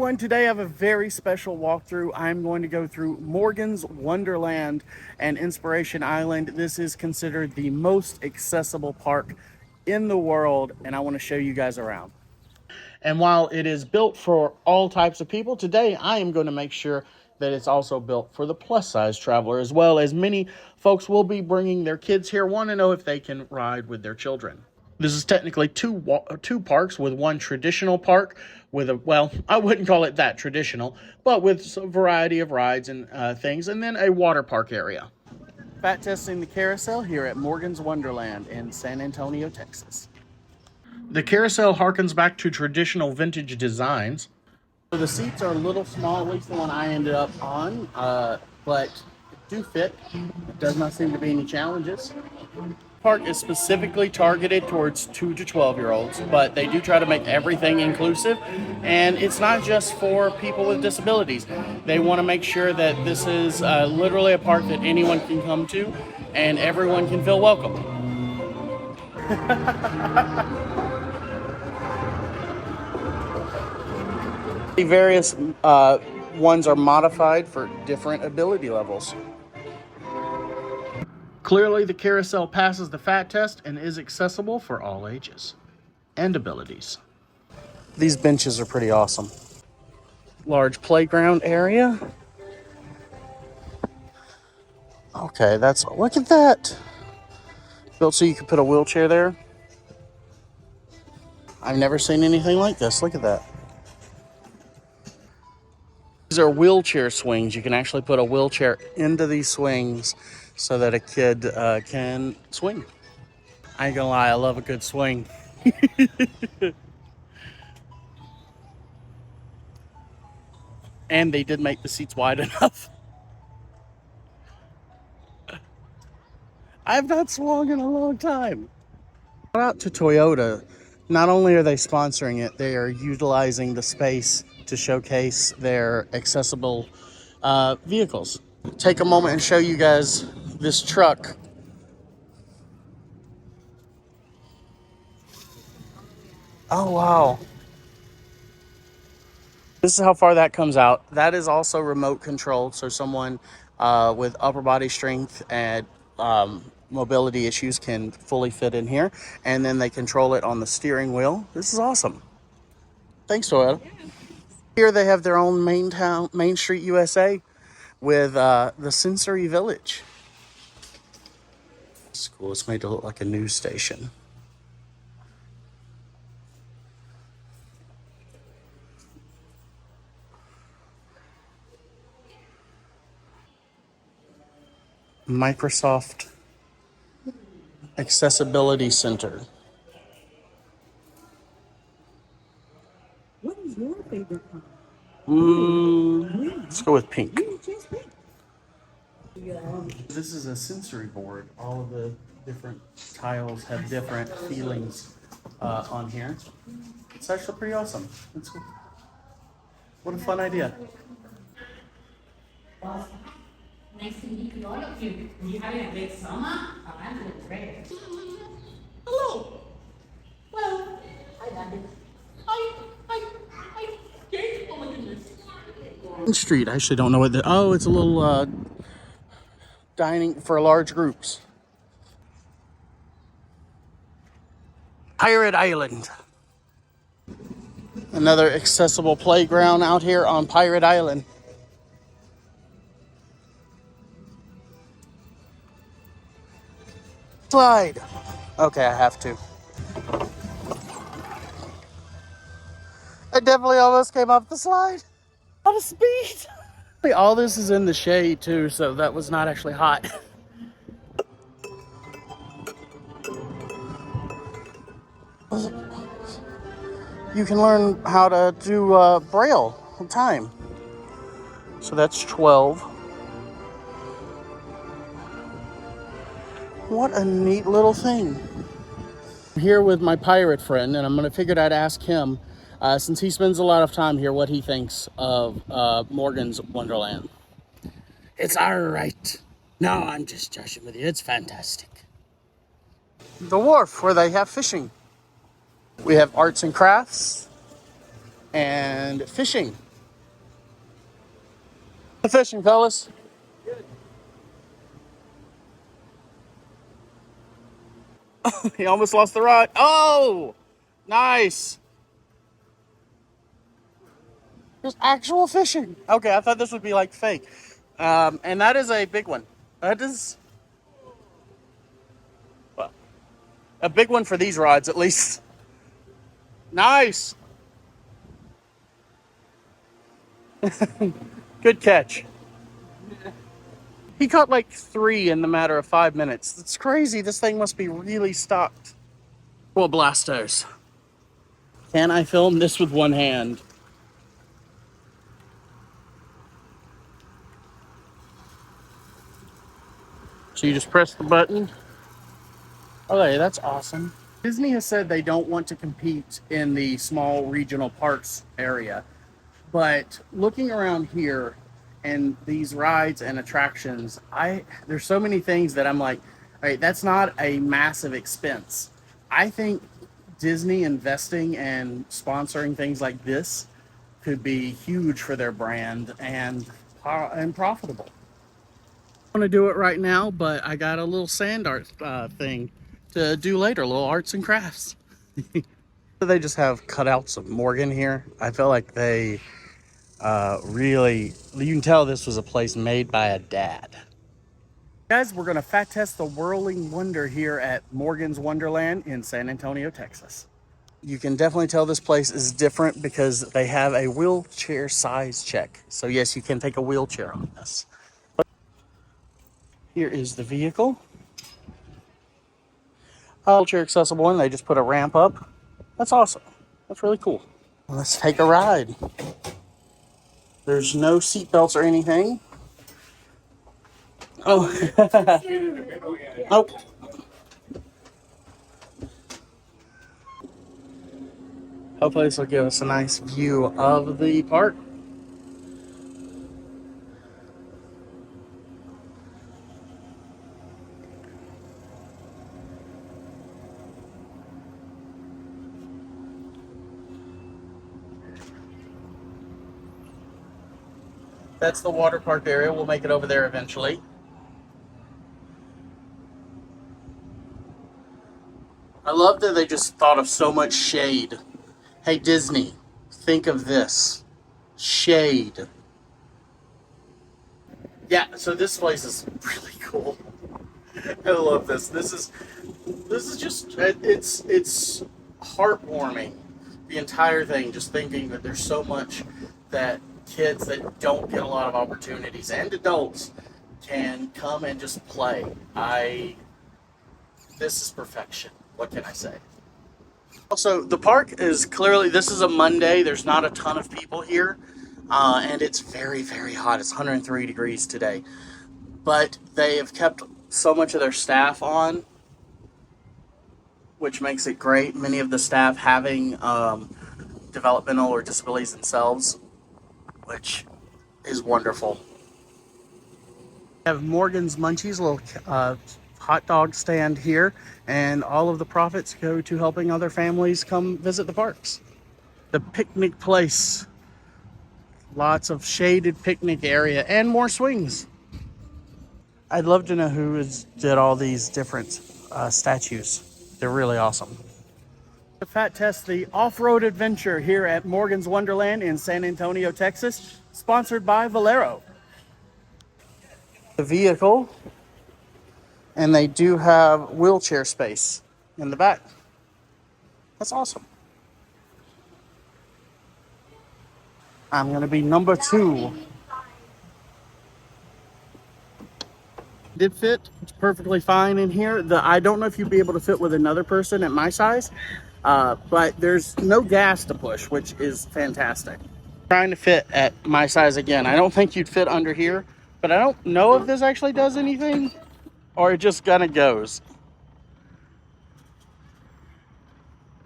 everyone, today I have a very special walkthrough. I'm going to go through Morgan's Wonderland and Inspiration Island. This is considered the most accessible park in the world, and I want to show you guys around. And while it is built for all types of people, today I am going to make sure that it's also built for the plus size traveler, as well as many folks will be bringing their kids here, want to know if they can ride with their children. This is technically two parks, with one traditional park with a, well, I wouldn't call it that traditional, but with a variety of rides and things, and then a water park area. Fat testing the carousel here at Morgan's Wonderland in San Antonio, Texas. The carousel harkens back to traditional vintage designs. So the seats are a little small, at least the one I ended up on, but do fit. It does not seem to be any challenges. Park is specifically targeted towards 2 to 12-year-olds, but they do try to make everything inclusive, and it's not just for people with disabilities. They want to make sure that this is literally a park that anyone can come to and everyone can feel welcome. The various ones are modified for different ability levels. Clearly, the carousel passes the fat test and is accessible for all ages and abilities. These benches are pretty awesome. Large playground area. Okay, look at that. Built so you could put a wheelchair there. I've never seen anything like this. Look at that. These are wheelchair swings. You can actually put a wheelchair into these swings so that a kid can swing. I ain't gonna lie, I love a good swing. And they did make the seats wide enough. I have not swung in a long time. Shout out to Toyota. Not only are they sponsoring it, they are utilizing the space to showcase their accessible vehicles. Take a moment and show you guys this truck. Oh, wow. This is how far that comes out. That is also remote controlled, so someone with upper body strength and mobility issues can fully fit in here, and then they control it on the steering wheel. This is awesome. Thanks, Toyota. Here they have their own Main Street USA with the Sensory Village. It's cool. It's made to look like a news station. Microsoft Accessibility Center. What is your favorite color? Let's go with pink. This is a sensory board. All of the different tiles have different feelings on here. It's actually pretty awesome. It's cool. What a fun idea. Nice to meet all of you. You having a great summer? I'm doing great. Hello. Well, I got it. I can't. Oh my goodness. Street. I actually don't know what it's a little dining for large groups. Pirate Island. Another accessible playground out here on Pirate Island. Slide. Okay, I have to. I definitely almost came off the slide. Out of speed. All this is in the shade too, so that was not actually hot. You can learn how to do Braille time. So that's 12. What a neat little thing. I'm here with my pirate friend, and I'm gonna figure I'd ask him, since he spends a lot of time here, what he thinks of Morgan's Wonderland. It's all right. No, I'm just joshing with you. It's fantastic. The Wharf, where they have fishing. We have arts and crafts and fishing. The fishing, fellas. He almost lost the rod. Oh, nice. There's actual fishing. Okay, I thought this would be like fake. And that is a big one. That is well, a big one for these rods, at least. Nice. Good catch. He caught like 3 in the matter of 5 minutes. That's crazy. This thing must be really stocked. Well, Blastos. Can I film this with one hand? So you just press the button. Okay, that's awesome. Disney has said they don't want to compete in the small regional parks area. But looking around here and these rides and attractions, there's so many things that I'm like, all right, that's not a massive expense. I think Disney investing and sponsoring things like this could be huge for their brand and profitable. I want to do it right now, but I got a little sand art thing to do later, little arts and crafts. They just have cutouts of Morgan here. I feel like they really, you can tell this was a place made by a dad. Guys, we're gonna fat test the Whirling Wonder here at Morgan's Wonderland in San Antonio, Texas. You can definitely tell this place is different because they have a wheelchair size check. So yes, you can take a wheelchair on this. Here is the vehicle. Wheelchair accessible, and they just put a ramp up. That's awesome. That's really cool. Let's take a ride. There's no seat belts or anything. Oh. Oh. Hopefully this will give us a nice view of the park. That's the water park area. We'll make it over there eventually. I love that they just thought of so much shade. Hey, Disney, think of this. Shade. Yeah, so this place is really cool. I love this. This is just it's heartwarming. The entire thing, just thinking that there's so much that kids that don't get a lot of opportunities and adults can come and just play. This is perfection. What can I say? Also, the park is clearly, this is a Monday. There's not a ton of people here. And it's very, very hot. It's 103 degrees today. But they have kept so much of their staff on, which makes it great. Many of the staff having developmental or disabilities themselves, which is wonderful. We have Morgan's Munchies, a little hot dog stand here, and all of the profits go to helping other families come visit the parks. The picnic place. Lots of shaded picnic area and more swings. I'd love to know who did all these different statues. They're really awesome. To fat test the off-road adventure here at Morgan's Wonderland in San Antonio, Texas, sponsored by Valero. The vehicle, and they do have wheelchair space in the back. That's awesome. I'm gonna be number 2. Did fit. It's perfectly fine in here. I don't know if you'd be able to fit with another person at my size, but there's no gas to push, which is fantastic. Trying to fit at my size again. I don't think you'd fit under here, but I don't know if this actually does anything or it just kind of goes.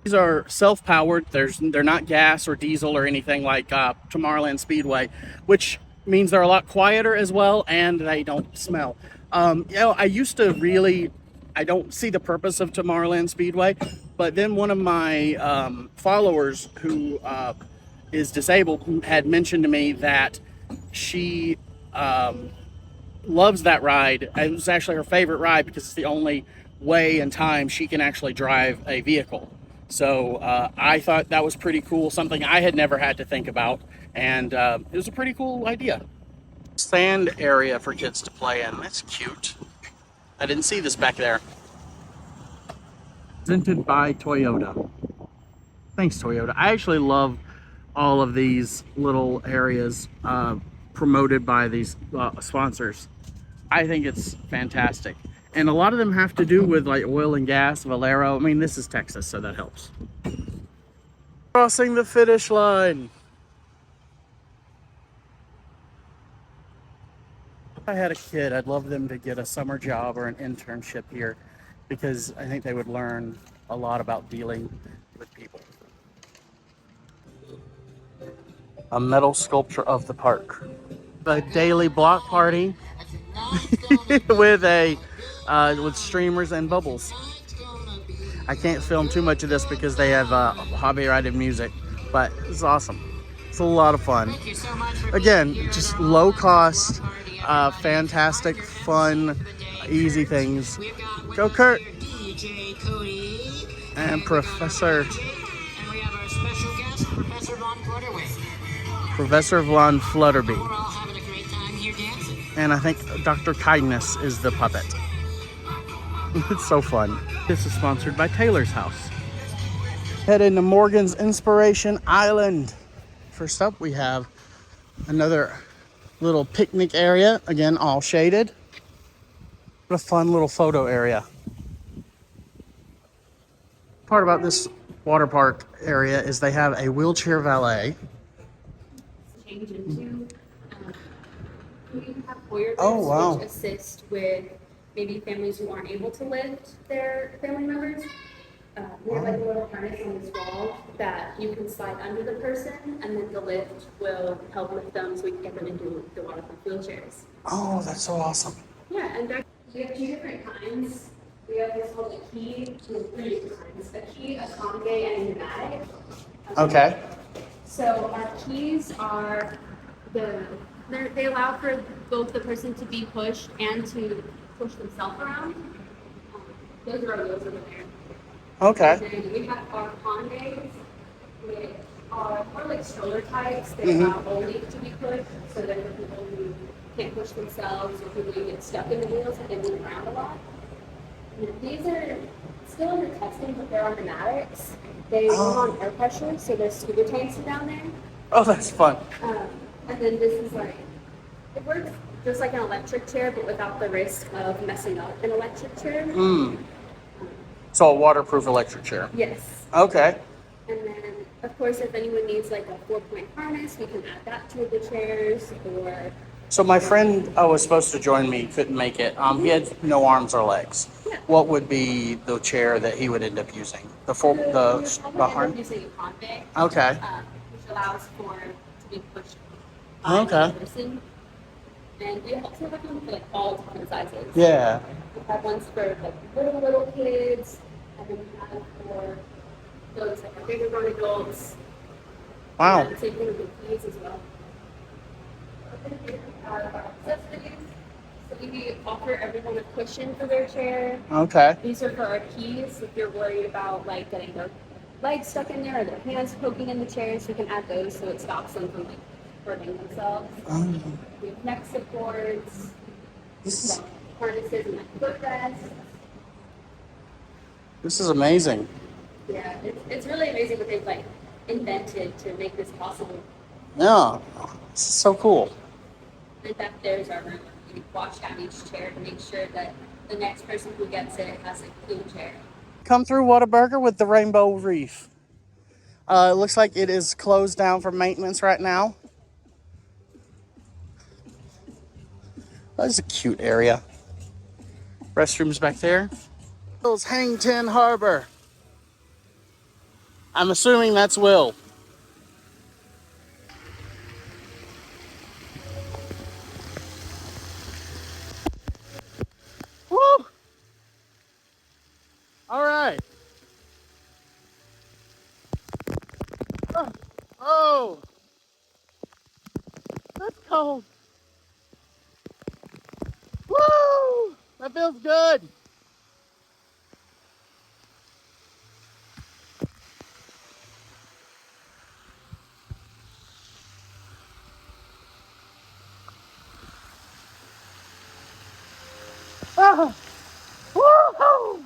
These are self-powered. They're not gas or diesel or anything like Tomorrowland Speedway, which means they're a lot quieter as well, and they don't smell. I used to I don't see the purpose of Tomorrowland Speedway, but then one of my followers who is disabled had mentioned to me that she loves that ride. It was actually her favorite ride because it's the only way and time she can actually drive a vehicle. So I thought that was pretty cool, something I had never had to think about, and it was a pretty cool idea. Sand area for kids to play in. That's cute. I didn't see this back there. Presented by Toyota. Thanks, Toyota. I actually love all of these little areas promoted by these sponsors. I think it's fantastic. And a lot of them have to do with like oil and gas, Valero. I mean, this is Texas, so that helps. Crossing the finish line. If I had a kid, I'd love them to get a summer job or an internship here because I think they would learn a lot about dealing with people. A metal sculpture of the park. A daily block party with with streamers and bubbles. I can't film too much of this because they have copyrighted music, but it's awesome. It's a lot of fun. Again, just low cost, fantastic, fun, easy things. Go Kurt! And Professor Von Flutterby. And I think Dr. Kindness is the puppet. It's so fun. This is sponsored by Taylor's House. Head into Morgan's Inspiration Island. First up, we have another little picnic area. Again, all shaded. What a fun little photo area. Part about this water park area is they have a wheelchair valet. Change into. We have Hoyer lifts, Oh, wow. which assist with maybe families who aren't able to lift their family members. We have like a little harness on this wall that you can slide under the person, and then the lift will help lift them so we can get them into the waterproof wheelchairs. Oh, that's so awesome. Yeah, and we have two different kinds. We have what's called a key, three different kinds. A key, a conde, and a pneumatic. Okay. So our keys are they allow for both the person to be pushed and to push themselves around. Those are our wheels over there. Okay. And then we have our condes, which are more like stroller types. They allow only to be pushed, so that for people who can't push themselves or people who get stuck in the wheels and they move around a lot. And these are still under testing, but they're on pneumatics. They run on air pressure, so there's scuba tanks down there. Oh, that's fun. And then this is like, it works just like an electric chair, but without the risk of messing up an electric chair. So a waterproof electric chair. Yes. Okay. And then, of course, if anyone needs like a 4-point harness, we can add that to the chairs. Or So my friend was supposed to join me, couldn't make it. He had no arms or legs. Yeah. What would be the chair that he would end up using? The harness? Using a convict, Okay. which allows for to be pushed by Okay. the person. And we also have them for like all different sizes. Yeah. We have ones for like little kids, and then we have for those that are bigger grown adults. Wow. And same thing with the keys as well. Accessories. So we offer everyone a cushion for their chair. Okay. These are for our keys. If you're worried about like getting their legs stuck in there or their hands poking in the chairs, you can add those so it stops them from like hurting themselves. We have neck supports, harnesses, and like footrests. This is amazing. Yeah, it's really amazing what they've like invented to make this possible. Yeah. This is so cool. And back there's our room. We wash down each chair to make sure that the next person who gets it has a clean chair. Come through Whataburger with the Rainbow Reef. It looks like it is closed down for maintenance right now. That's a cute area. Restrooms back there. Will's Hangten Harbor. I'm assuming that's Will. Woo! All right. Oh, that's cold. That feels good. Ah, woo-hoo!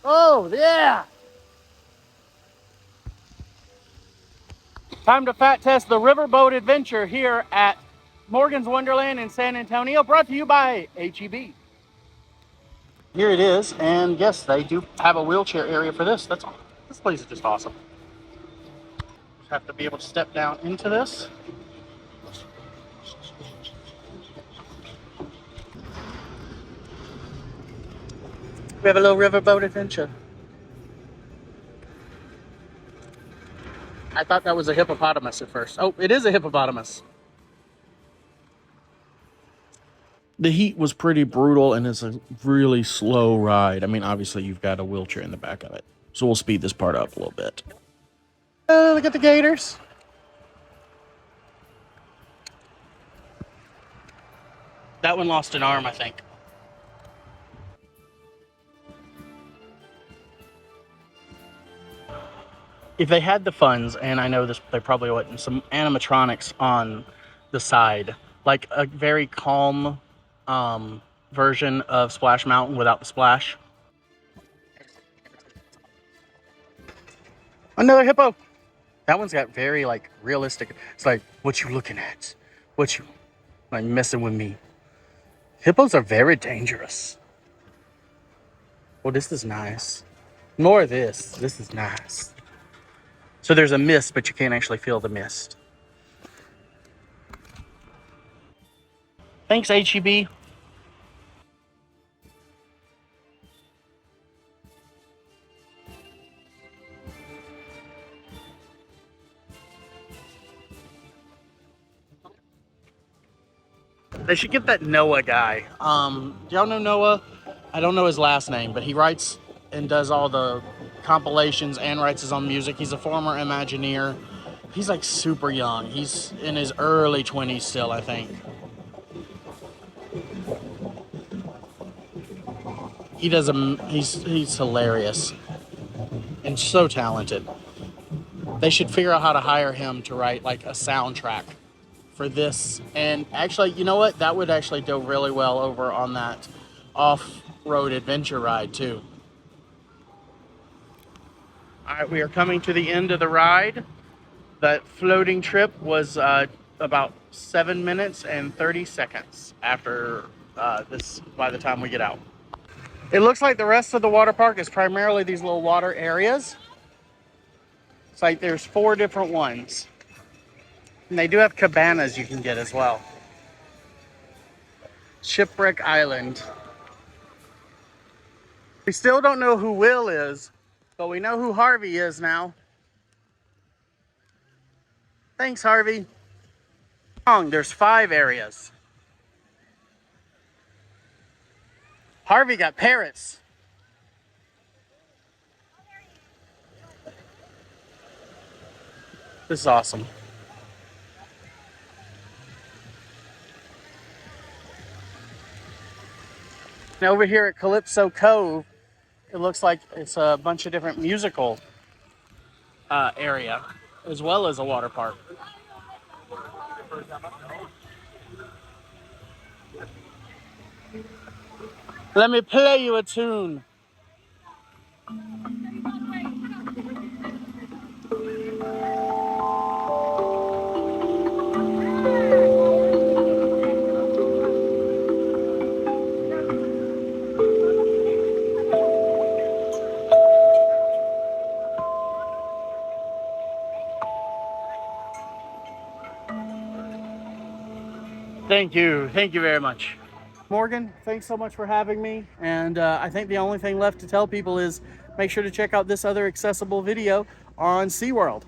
Oh, yeah. Time to fat test the riverboat adventure here at Morgan's Wonderland in San Antonio, brought to you by HEB. Here it is, and yes, they do have a wheelchair area for this. This place is just awesome. Just have to be able to step down into this. We have a little riverboat adventure. I thought that was a hippopotamus at first. Oh, it is a hippopotamus. The heat was pretty brutal, and it's a really slow ride. I mean, obviously, you've got a wheelchair in the back of it. So we'll speed this part up a little bit. Look at the gators. That one lost an arm, I think. If they had the funds, and I know this, they probably wouldn't, some animatronics on the side, like a very calm version of Splash Mountain without the splash. Another hippo. That one's got very like realistic. It's like, what you looking at? What you like messing with me? Hippos are very dangerous. Well, this is nice. More of this. This is nice. So there's a mist, but you can't actually feel the mist. Thanks, HEB. They should get that Noah guy. Do y'all know Noah? I don't know his last name, but he writes and does all the compilations and writes his own music. He's a former Imagineer. He's like super young. He's in his early 20s still, I think. He's hilarious and so talented. They should figure out how to hire him to write like a soundtrack for this. And actually, you know what? That would actually do really well over on that off-road adventure ride too. All right, we are coming to the end of the ride. That floating trip was about 7 minutes and 30 seconds after this, by the time we get out. It looks like the rest of the water park is primarily these little water areas. It's like there's 4 different ones. And they do have cabanas you can get as well. Shipwreck Island. We still don't know who Will is, but we know who Harvey is now. Thanks, Harvey. There's 5 areas. Harvey got parrots. This is awesome. And over here at Calypso Cove, it looks like it's a bunch of different musical area, as well as a water park. Let me play you a tune. Thank you very much. Morgan, thanks so much for having me. And I think the only thing left to tell people is make sure to check out this other accessible video on SeaWorld.